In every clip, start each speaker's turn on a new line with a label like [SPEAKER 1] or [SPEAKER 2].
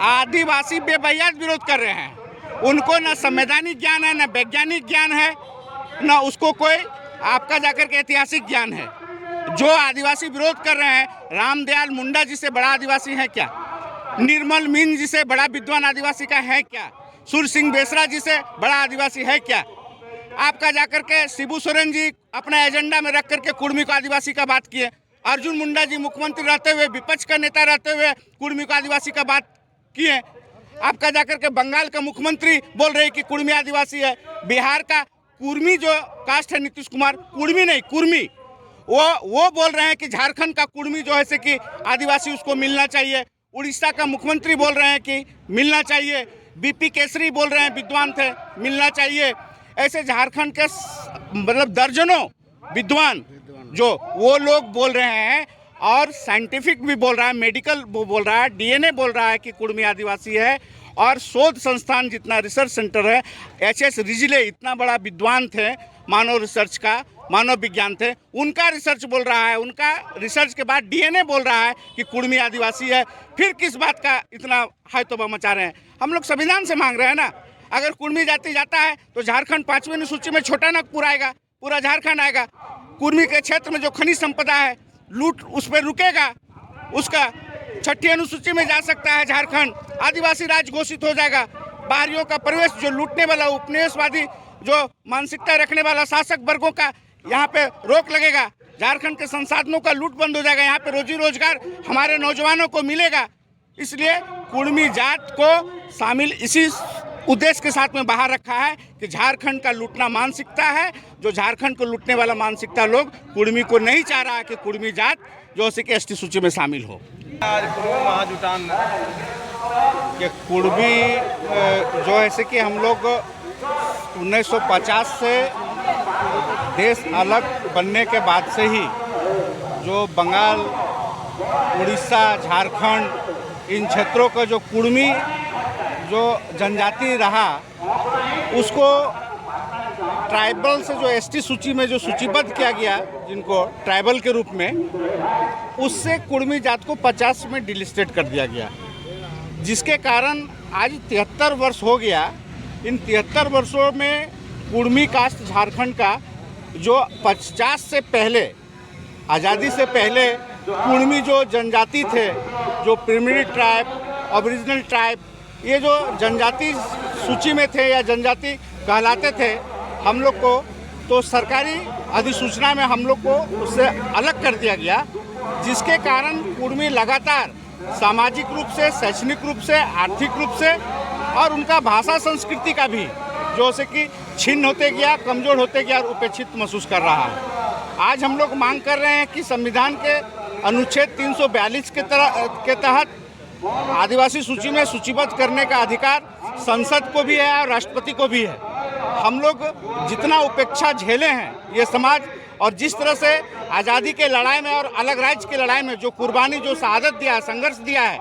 [SPEAKER 1] आदिवासी बेबुनियाद विरोध कर रहे हैं। उनको न संवैधानिक ज्ञान है, न वैज्ञानिक ज्ञान है, न उसको कोई आपका जाकर के ऐतिहासिक ज्ञान है। जो आदिवासी विरोध कर रहे हैं, रामदयाल मुंडा जी से बड़ा आदिवासी है क्या? निर्मल मीन जी से बड़ा विद्वान आदिवासी का है क्या? सुर सिंह बेसरा जी से बड़ा आदिवासी है क्या? आपका जाकर के शिबू सोरेन जी अपना एजेंडा में रख करके कुर्मी को आदिवासी का बात किए। अर्जुन मुंडा जी मुख्यमंत्री रहते हुए, विपक्ष का नेता रहते हुए कुर्मी को आदिवासी का बात किए। आपका जाकर के बंगाल का मुख्यमंत्री बोल रहे हैं कि कुर्मी आदिवासी है। बिहार का कुर्मी जो कास्ट है, नीतीश कुमार, कुर्मी नहीं कुर्मी, वो बोल रहे हैं कि झारखंड का कुर्मी जो है से कि आदिवासी उसको मिलना चाहिए। उड़ीसा का मुख्यमंत्री बोल रहे हैं कि मिलना चाहिए। बीपी केसरी बोल रहे हैं, विद्वान थे, मिलना चाहिए। ऐसे झारखंड के मतलब दर्जनों विद्वान जो वो लोग बोल रहे हैं, और साइंटिफिक भी बोल रहा है, मेडिकल वो बोल रहा है, डीएनए बोल रहा है कि कुर्मी आदिवासी है। और शोध संस्थान जितना रिसर्च सेंटर है, एचएस रिजिले इतना बड़ा विद्वान थे, मानव रिसर्च का, मानव विज्ञान थे, उनका रिसर्च बोल रहा है, उनका रिसर्च के बाद डीएनए बोल रहा है कि कुर्मी आदिवासी है। फिर किस बात का इतना हाय तौबा मचा रहे हैं? हम लोग संविधान से मांग रहे हैं ना। अगर कुर्मी जाति जाता है तो झारखंड 5वीं अनुसूची में छोटा नागपुर आएगा, पूरा झारखंड आएगा। कुर्मी के क्षेत्र में जो खनिज संपदा है, लूट उस पर रुकेगा, उसका 6ठी अनुसूची में जा सकता है झारखंड। आदिवासी राज्य घोषित हो जाएगा। बाहरियों का प्रवेश, जो लूटने वाला उपनिवेशवादी जो मानसिकता रखने वाला शासक वर्गों का, यहाँ पे रोक लगेगा। झारखंड के संसाधनों का लूट बंद हो जाएगा। यहाँ पे रोजी रोजगार हमारे नौजवानों को मिलेगा। इसलिए कुर्मी जात को शामिल इसी उद्देश्य के साथ में बाहर रखा है कि झारखंड का लूटना मानसिकता है। जो झारखंड को लूटने वाला मानसिकता लोग कुर्मी को नहीं चाह रहा है कि कुर्मी जात जो कि एसटी सूची में शामिल हो।
[SPEAKER 2] आज कुर्मी महाजुटान
[SPEAKER 1] ये कुर्मी जो है कि हम लोग 1950 से देश अलग बनने के बाद से ही जो बंगाल, उड़ीसा, झारखंड, इन क्षेत्रों का जो कुर्मी जो जनजाति रहा, उसको ट्राइबल से जो एसटी सूची में जो सूचीबद्ध किया गया, जिनको ट्राइबल के रूप में, उससे कुर्मी जात को 50 में डिलिस्टेड कर दिया गया, जिसके कारण आज 73 वर्ष हो गया। इन 73 वर्षों में कुर्मी कास्ट झारखंड का जो 50 से पहले, आज़ादी से पहले कुर्मी जो जनजाति थे, जो प्रिमिटिव ट्राइब, ओरिजिनल ट्राइब, ये जो जनजाति सूची में थे या जनजाति कहलाते थे, हम लोग को तो सरकारी अधिसूचना में हम लोग को उससे अलग कर दिया गया, जिसके कारण कुर्मी लगातार सामाजिक रूप से, शैक्षणिक रूप से, आर्थिक रूप से और उनका भाषा संस्कृति का भी जो से कि छिन्न होते गया, कमज़ोर होते गया और उपेक्षित महसूस कर रहा है। आज हम लोग मांग कर रहे हैं कि संविधान के अनुच्छेद 342 के तहत आदिवासी सूची में सूचीबद्ध करने का अधिकार संसद को भी है और राष्ट्रपति को भी है। हम लोग जितना उपेक्षा झेले हैं ये समाज, और जिस तरह से आज़ादी के लड़ाई में और अलग राज्य की लड़ाई में जो कुर्बानी, जो शहादत दिया, संघर्ष दिया है,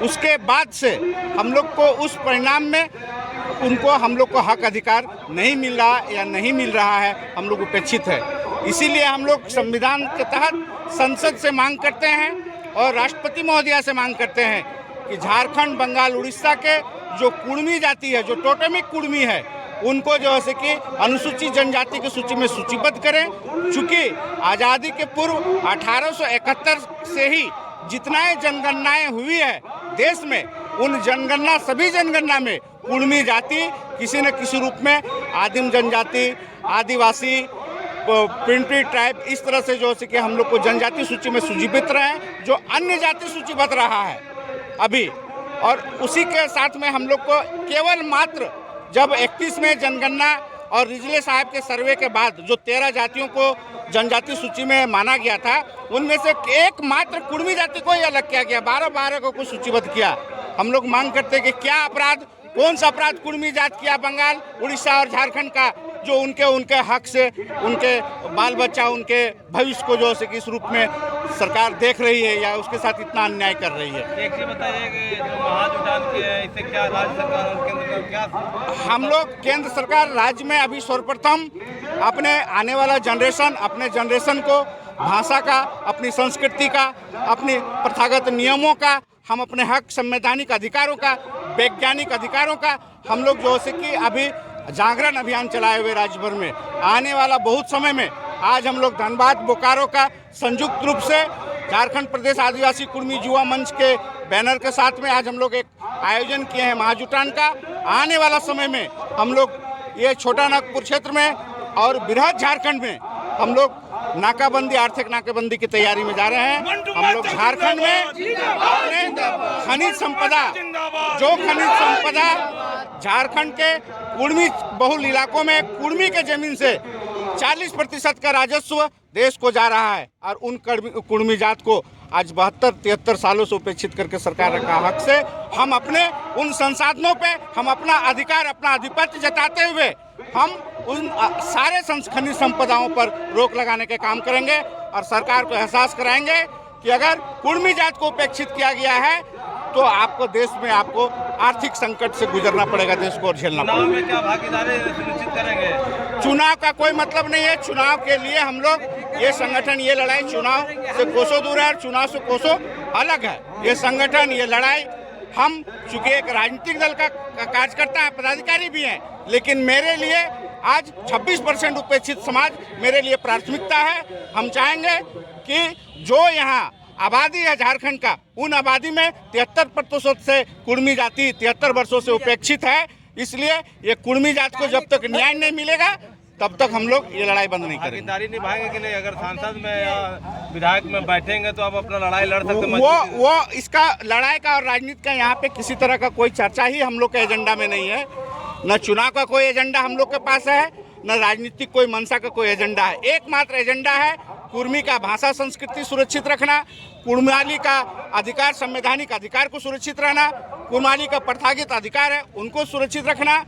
[SPEAKER 1] उसके बाद से हम लोग को उस परिणाम में उनको हम लोग को हक अधिकार नहीं मिल रहा या नहीं मिल रहा है, हम लोग उपेक्षित है। इसीलिए हम लोग संविधान के तहत संसद से मांग करते हैं और राष्ट्रपति महोदया से मांग करते हैं कि झारखंड, बंगाल, उड़ीसा के जो कुर्मी जाति है, जो टोटेमिक कुर्मी है, उनको जो है कि अनुसूचित जनजाति की सूची में सूचीबद्ध करें। चूँकि आज़ादी के पूर्व 1871 से ही जितना जनगणनाएँ हुई है देश में, उन जनगणना, सभी जनगणना में कुर्मी जाति किसी न किसी रूप में आदिम जनजाति, आदिवासी, प्रिमिटिव ट्राइब, इस तरह से जो है कि हम लोग को जनजाति सूची में सूचीबद्ध रहे, जो अन्य जाति सूचीबद्ध रहा है अभी। और उसी के साथ में हम लोग को केवल मात्र जब 31 में जनगणना और रिजले साहब के सर्वे के बाद जो 13 जातियों को जनजाति सूची में माना गया था, उनमें से एकमात्र कुर्मी जाति को ही अलग किया गया, 12 को सूचीबद्ध किया। हम लोग मांग करते हैं कि क्या अपराध, कौन सा अपराध कुर्मी जात किया बंगाल, उड़ीसा और झारखंड का, जो उनके हक से, उनके बाल बच्चा, उनके भविष्य को जो है कि इस रूप में सरकार देख रही है या उसके साथ इतना अन्याय कर रही है।
[SPEAKER 2] एक चीज बताइए कि जो महाजुटान की है, इससे क्या राज्य सरकार और केंद्र सरकार क्या?
[SPEAKER 1] हम लोग केंद्र सरकार राज्य में अभी सर्वप्रथम अपने आने वाला जनरेशन, अपने जनरेशन को भाषा का, अपनी संस्कृति का, अपनी प्रथागत नियमों का, हम अपने हक, संवैधानिक अधिकारों का, वैज्ञानिक अधिकारों का हम लोग जो है कि अभी जागरण अभियान चलाए हुए राज्य भर में। आने वाला बहुत समय में आज हम लोग धनबाद, बोकारो का संयुक्त रूप से झारखंड प्रदेश आदिवासी कुर्मी युवा मंच के बैनर के साथ में आज हम लोग एक आयोजन किए हैं महाजुटान का। आने वाला समय में हम लोग ये छोटा नागपुर क्षेत्र में और बृहद झारखंड में हम लोग नाकाबंदी, आर्थिक नाकाबंदी की तैयारी में जा रहे हैं। हम लोग झारखंड में अपने खनिज संपदा, जो खनिज संपदा झारखंड के कुर्मी बहुल इलाकों में कुर्मी के जमीन से 40% का राजस्व देश को जा रहा है और उन कुर्मी जात को आज 72-73 सालों से उपेक्षित करके सरकार का हक से हम अपने उन संसाधनों पे हम अपना अधिकार, अपना आधिपत्य जताते हुए हम उन सारे खनिज संपदाओं पर रोक लगाने के काम करेंगे और सरकार को एहसास कराएंगे कि अगर कुर्मी जात को उपेक्षित किया गया है तो आपको देश में आपको आर्थिक संकट से गुजरना पड़ेगा, देश को और झेलना पड़ेगा।
[SPEAKER 2] चुनाव में क्या भागीदारी सुनिश्चित करेंगे?
[SPEAKER 1] चुनाव का कोई मतलब नहीं है। चुनाव के लिए हम लोग ये संगठन, ये लड़ाई चुनाव से कोसों दूर है और चुनाव से कोसों अलग है। ये संगठन, ये लड़ाई, हम चूंकि एक राजनीतिक दल का कार्यकर्ता है, पदाधिकारी भी हैं, लेकिन मेरे लिए आज 26% उपेक्षित समाज मेरे लिए प्राथमिकता है। हम चाहेंगे कि जो यहाँ आबादी है झारखंड का, उन आबादी में 73% से कुर्मी जाति 73 वर्षों से उपेक्षित है। इसलिए ये कुर्मी जात को जब तक न्याय नहीं मिलेगा तब तक हम लोग ये लड़ाई बंद नहीं करेंगे।
[SPEAKER 2] भागीदारी निभाएंगे कि नहीं? अगर सांसद में या विधायक में बैठेंगे तो आप अपना लड़ाई लड़ सकते हैं।
[SPEAKER 1] वो इसका लड़ाई का और राजनीति का यहाँ पे किसी तरह का कोई चर्चा ही हम लोग के एजेंडा में नहीं है। न चुनाव का कोई एजेंडा हम लोग के पास है, न राजनीतिक कोई मंशा का कोई एजेंडा है। एकमात्र एजेंडा है कुर्मी का भाषा संस्कृति सुरक्षित रखना, कुर्माली का अधिकार, संवैधानिक अधिकार को सुरक्षित रहना, कुर्माली का प्रथागत अधिकार है उनको सुरक्षित रखना।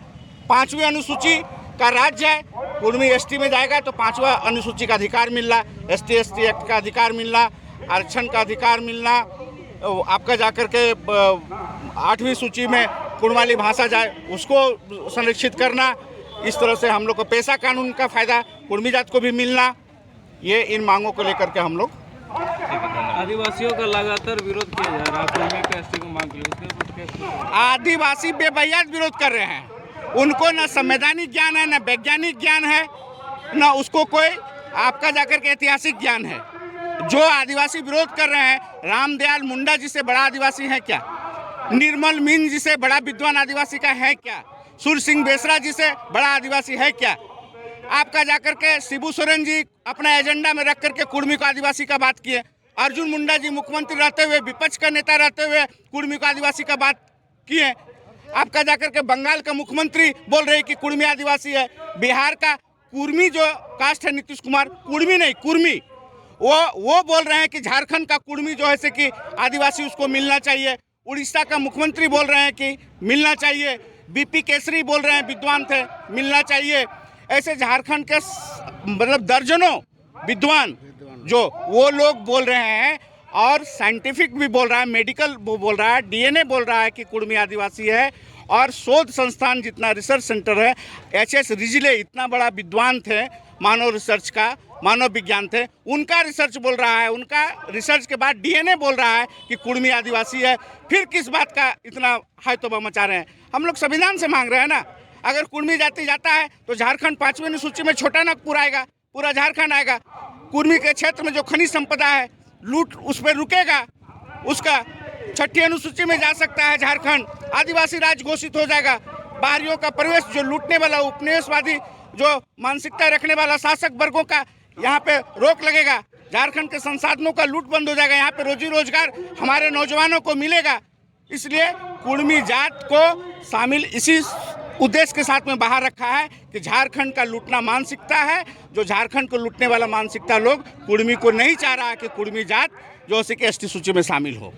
[SPEAKER 1] 5वीं अनुसूची का राज्य है, कुर्मी एसटी में जाएगा तो 5वां अनुसूची का अधिकार मिलना, एसटी एक्ट का अधिकार मिलना, आरक्षण का अधिकार मिलना, आपका जाकर के 8वीं सूची में कुर्माली भाषा जाए उसको संरक्षित करना। इस तरह से हम लोग को पेशा कानून का फायदा कुर्मी जात को भी मिलना। ये इन मांगों को लेकर के हम लोग
[SPEAKER 2] आदिवासियों का लगातार विरोध किया जा रहा है कुर्मी का एसटी को मांग के।
[SPEAKER 1] आदिवासी बेबुनियाद विरोध कर रहे हैं। उनको न संवैधानिक ज्ञान है, न वैज्ञानिक ज्ञान है, न उसको कोई आपका जाकर के ऐतिहासिक ज्ञान है। जो आदिवासी विरोध कर रहे हैं, रामदयाल मुंडा जी से बड़ा आदिवासी है क्या? निर्मल मीन जी से बड़ा विद्वान आदिवासी का है क्या? सुर सिंह बेसरा जी से बड़ा आदिवासी है क्या? आपका जाकर के शिबू सोरेन जी अपना एजेंडा में रख करके कुर्मी को आदिवासी का बात किए। अर्जुन मुंडा जी मुख्यमंत्री रहते हुए, विपक्ष का नेता रहते हुए कुर्मी को आदिवासी का बात किए। आपका जाकर के बंगाल का मुख्यमंत्री बोल रहे हैं कि कुर्मी आदिवासी है। बिहार का कुर्मी जो कास्ट है, नीतीश कुमार, कुर्मी नहीं कुर्मी, वो बोल रहे हैं कि झारखंड का कुर्मी जो है से कि आदिवासी उसको मिलना चाहिए। उड़ीसा का मुख्यमंत्री बोल रहे हैं कि मिलना चाहिए। बीपी केसरी बोल रहे हैं, विद्वान थे, मिलना चाहिए। ऐसे झारखंड के मतलब दर्जनों विद्वान जो वो लोग बोल रहे हैं और साइंटिफिक भी बोल रहा है, मेडिकल वो बोल रहा है, डीएनए बोल रहा है कि कुर्मी आदिवासी है। और शोध संस्थान जितना रिसर्च सेंटर है, एचएस रिजिले इतना बड़ा विद्वान थे, मानव रिसर्च का, मानव विज्ञान थे, उनका रिसर्च बोल रहा है, उनका रिसर्च के बाद डीएनए बोल रहा है कि कुर्मी आदिवासी है। फिर किस बात का इतना हाय तौबा मचा रहे हैं? हम लोग संविधान से मांग रहे हैं ना। अगर कुर्मी जाति जाता है तो झारखंड 5वीं अनुसूची में छोटा नागपुर आएगा, पूरा झारखंड आएगा। कुर्मी के क्षेत्र में जो खनिज संपदा है, लूट उस पर रुकेगा, उसका 6ठी अनुसूची में जा सकता है झारखंड। आदिवासी राज्य घोषित हो जाएगा। बाहरियों का प्रवेश, जो लूटने वाला उपनिवेशवादी जो मानसिकता रखने वाला शासक वर्गों का यहाँ पे रोक लगेगा। झारखंड के संसाधनों का लूट बंद हो जाएगा। यहाँ पे रोजी रोजगार हमारे नौजवानों को मिलेगा। इसलिए कुर्मी जात को शामिल इसी उद्देश्य के साथ में बाहर रखा है कि झारखंड का लूटना मानसिकता है। जो झारखंड को लूटने वाला मानसिकता लोग कुर्मी को नहीं चाह रहा है कि कुर्मी जात जो है कि एसटी सूची में शामिल हो।